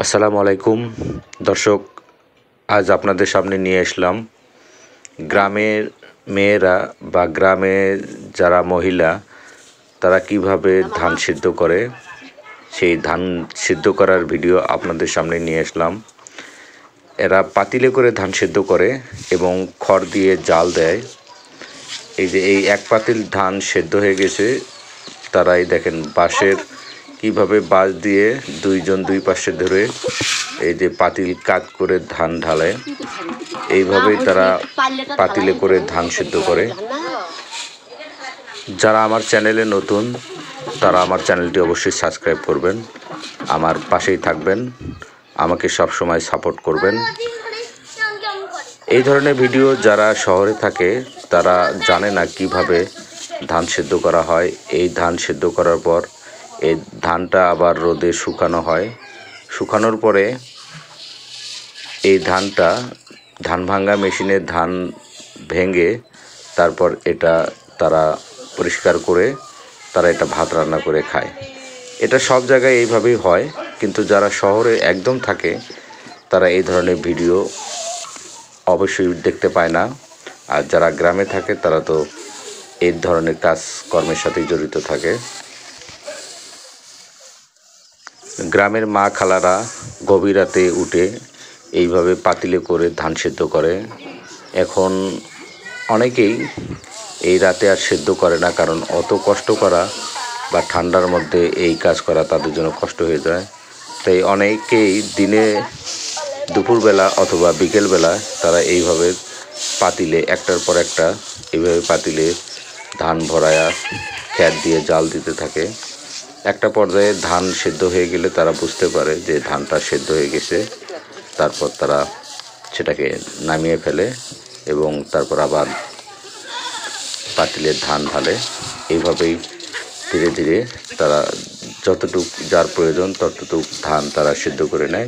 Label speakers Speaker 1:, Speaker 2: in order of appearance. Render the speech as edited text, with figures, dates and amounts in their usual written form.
Speaker 1: আসসালামু আলাইকুম দর্শক, আজ আপনাদের সামনে নিয়ে আসলাম গ্রামের মেয়েরা বা গ্রামের যারা মহিলা তারা কিভাবে ধান সিদ্ধ করে সেই ধান সিদ্ধ করার ভিডিও আপনাদের সামনে নিয়ে আসলাম। এরা পাতিলে করে ধান সিদ্ধ করে এবং খড় দিয়ে জাল দেয়। এই যে এই এক পাতিল ধান সেদ্ধ হয়ে গেছে, তারাই দেখেন বাঁশের কিভাবে বাঁশ দিয়ে দুইজন দুই পাশে ধরে এই যে পাতিল কাত করে ধান ঢালে, এইভাবেই তারা পাতিলে করে ধান সিদ্ধ করে। যারা আমার চ্যানেলে নতুন তারা আমার চ্যানেলটি অবশ্যই সাবস্ক্রাইব করবেন, আমার পাশেই থাকবেন, আমাকে সব সময় সাপোর্ট করবেন। এই ধরনের ভিডিও যারা শহরে থাকে তারা জানে না কিভাবে ধান সিদ্ধ করা হয়। এই ধান সিদ্ধ করার পর এই ধানটা আবার রোদে শুকানো হয়। শুকানোর পরে এই ধানটা ধান ভাঙ্গা মেশিনে ধান ভেঙে তারপর এটা তারা পরিষ্কার করে তারা এটা ভাত রান্না করে খায়। এটা সব জায়গায় এইভাবেই হয়, কিন্তু যারা শহরে একদম থাকে তারা এই ধরনের ভিডিও অবশ্যই দেখতে পায় না। আর যারা গ্রামে থাকে তারা তো এই ধরনের কাজকর্মের সাথেই জড়িত থাকে। গ্রামের মা খালারা গভীর রাতে উঠে এইভাবে পাতিলে করে ধান সেদ্ধ করে। এখন অনেকেই এই রাতে আর সেদ্ধ করে না, কারণ অত কষ্ট করা বা ঠান্ডার মধ্যে এই কাজ করা তাদের জন্য কষ্ট হয়ে যায়। তাই অনেকেই দিনে দুপুরবেলা অথবা বিকেলবেলা তারা এইভাবে পাতিলে একটার পর একটা এইভাবে পাতিলে ধান ভরায়া খ্যার দিয়ে জাল দিতে থাকে। একটা পর্যায়ে ধান সেদ্ধ হয়ে গেলে তারা বুঝতে পারে যে ধানটা সেদ্ধ হয়ে গেছে। তারপর তারা সেটাকে নামিয়ে ফেলে এবং তারপর আবার পাতিলে ধান ঢালে। এইভাবেই ধীরে ধীরে তারা যতটুকু যার প্রয়োজন ততটুকু ধান তারা সিদ্ধ করে নেয়।